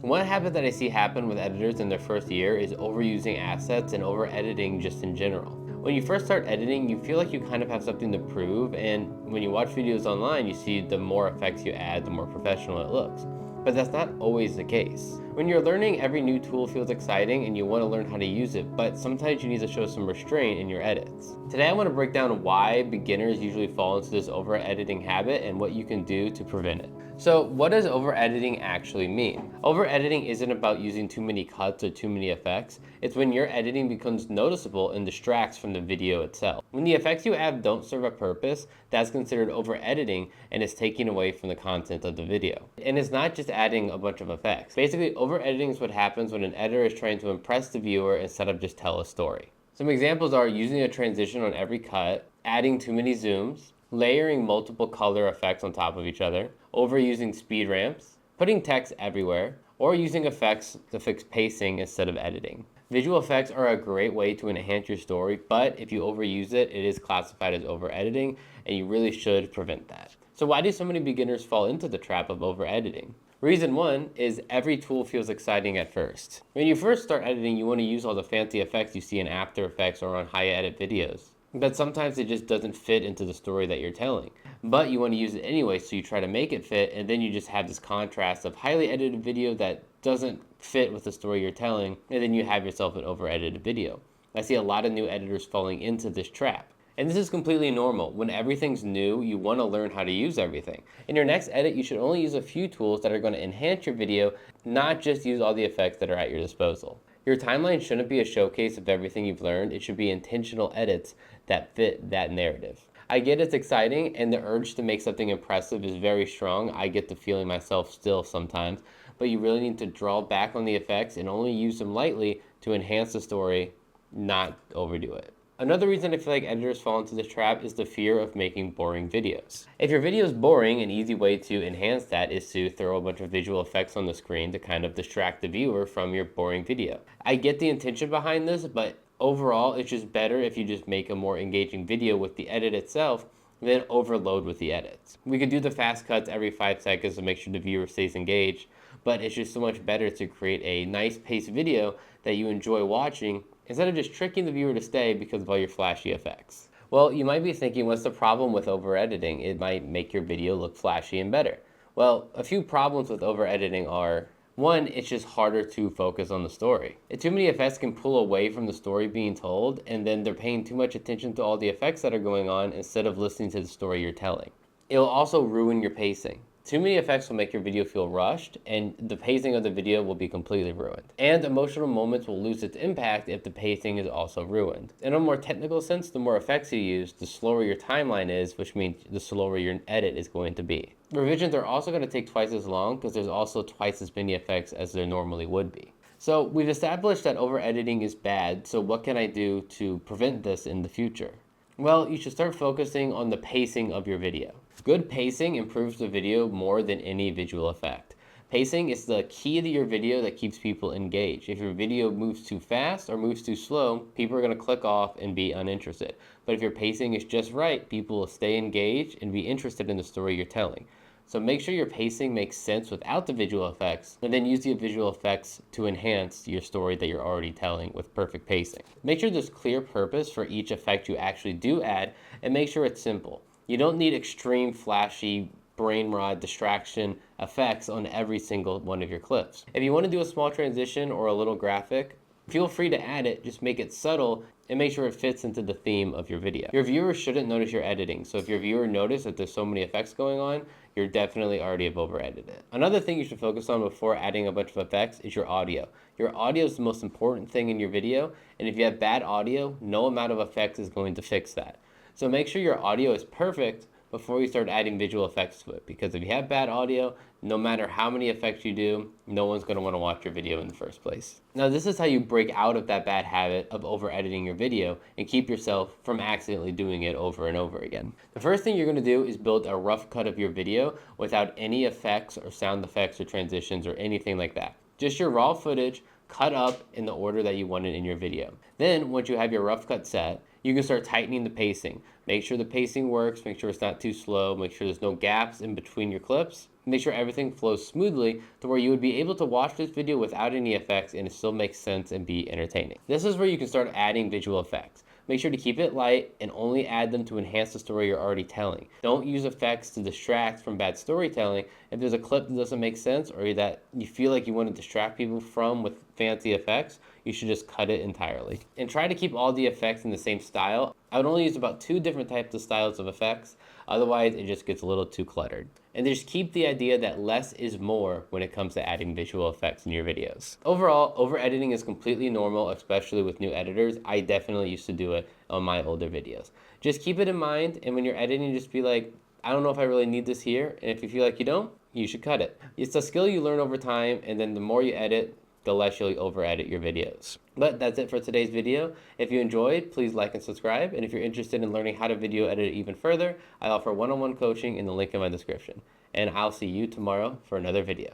One habit that I see happen with editors in their first year is overusing assets and over editing just in general. When you first start editing, you feel like you kind of have something to prove, and when you watch videos online, you see the more effects you add, the more professional it looks. But that's not always the case. When you're learning, every new tool feels exciting and you want to learn how to use it, but sometimes you need to show some restraint in your edits. Today I want to break down why beginners usually fall into this over editing habit and what you can do to prevent it. So what does over editing actually mean? Over editing isn't about using too many cuts or too many effects. It's when your editing becomes noticeable and distracts from the video itself. When the effects you add don't serve a purpose, that's considered over editing and is taking away from the content of the video. And it's not just adding a bunch of effects. Basically, over editing is what happens when an editor is trying to impress the viewer instead of just tell a story. Some examples are using a transition on every cut, adding too many zooms, layering multiple color effects on top of each other, overusing speed ramps, putting text everywhere, or using effects to fix pacing instead of editing. Visual effects are a great way to enhance your story, but if you overuse it, it is classified as over editing, and you really should prevent that. So why do so many beginners fall into the trap of over editing? Reason one is every tool feels exciting at first. When you first start editing, you want to use all the fancy effects you see in After Effects or on high edit videos. But sometimes it just doesn't fit into the story that you're telling. But you want to use it anyway, so you try to make it fit, and then you just have this contrast of highly edited video that doesn't fit with the story you're telling, and then you have yourself an over edited video. I see a lot of new editors falling into this trap. And this is completely normal. When everything's new, you want to learn how to use everything. In your next edit, you should only use a few tools that are going to enhance your video, not just use all the effects that are at your disposal. Your timeline shouldn't be a showcase of everything you've learned. It should be intentional edits that fit that narrative. I get it's exciting, and the urge to make something impressive is very strong. I get the feeling myself still sometimes, but you really need to draw back on the effects and only use them lightly to enhance the story, not overdo it. Another reason I feel like editors fall into this trap is the fear of making boring videos. If your video is boring, an easy way to enhance that is to throw a bunch of visual effects on the screen to kind of distract the viewer from your boring video. I get the intention behind this, but overall it's just better if you just make a more engaging video with the edit itself than overload with the edits. We could do the fast cuts every 5 seconds to make sure the viewer stays engaged, but it's just so much better to create a nice paced video that you enjoy watching instead of just tricking the viewer to stay because of all your flashy effects. Well, you might be thinking, what's the problem with over editing? It might make your video look flashy and better. Well, a few problems with over editing are, one, it's just harder to focus on the story. Too many effects can pull away from the story being told, and then they're paying too much attention to all the effects that are going on instead of listening to the story you're telling. It'll also ruin your pacing. Too many effects will make your video feel rushed, and the pacing of the video will be completely ruined. And emotional moments will lose its impact if the pacing is also ruined. In a more technical sense, the more effects you use, the slower your timeline is, which means the slower your edit is going to be. Revisions are also going to take twice as long because there's also twice as many effects as there normally would be. So we've established that over editing is bad, so what can I do to prevent this in the future? Well, you should start focusing on the pacing of your video. Good pacing improves the video more than any visual effect. Pacing is the key to your video that keeps people engaged. If your video moves too fast or moves too slow, people are going to click off and be uninterested. But if your pacing is just right, people will stay engaged and be interested in the story you're telling. So make sure your pacing makes sense without the visual effects, and then use the visual effects to enhance your story that you're already telling with perfect pacing. Make sure there's clear purpose for each effect you actually do add, and make sure it's simple. You don't need extreme, flashy, brain rot distraction effects on every single one of your clips. If you want to do a small transition or a little graphic, feel free to add it, just make it subtle and make sure it fits into the theme of your video. Your viewers shouldn't notice your editing, so if your viewer notices that there's so many effects going on, you're definitely already have over edited it. Another thing you should focus on before adding a bunch of effects is your audio. Your audio is the most important thing in your video, and if you have bad audio, no amount of effects is going to fix that. So make sure your audio is perfect before you start adding visual effects to it, because if you have bad audio, no matter how many effects you do, no one's going to want to watch your video in the first place. Now, this is how you break out of that bad habit of over editing your video and keep yourself from accidentally doing it over and over again. The first thing you're going to do is build a rough cut of your video without any effects or sound effects or transitions or anything like that. Just your raw footage cut up in the order that you want it in your video. Then, once you have your rough cut set, you can start tightening the pacing. Make sure the pacing works, make sure it's not too slow, make sure there's no gaps in between your clips. Make sure everything flows smoothly to where you would be able to watch this video without any effects and it still makes sense and be entertaining. This is where you can start adding visual effects. Make sure to keep it light and only add them to enhance the story you're already telling. Don't use effects to distract from bad storytelling. If there's a clip that doesn't make sense or that you feel like you want to distract people from with fancy effects, you should just cut it entirely. And try to keep all the effects in the same style. I would only use about 2 different types of styles of effects, otherwise it just gets a little too cluttered. And just keep the idea that less is more when it comes to adding visual effects in your videos. Overall, over-editing is completely normal, especially with new editors. I definitely used to do it on my older videos. Just keep it in mind, and when you're editing, just be like, I don't know if I really need this here, and if you feel like you don't, you should cut it. It's a skill you learn over time, and then the more you edit, the less you'll over-edit your videos. But that's it for today's video. If you enjoyed, please like and subscribe. And if you're interested in learning how to video edit even further, I offer one-on-one coaching in the link in my description. And I'll see you tomorrow for another video.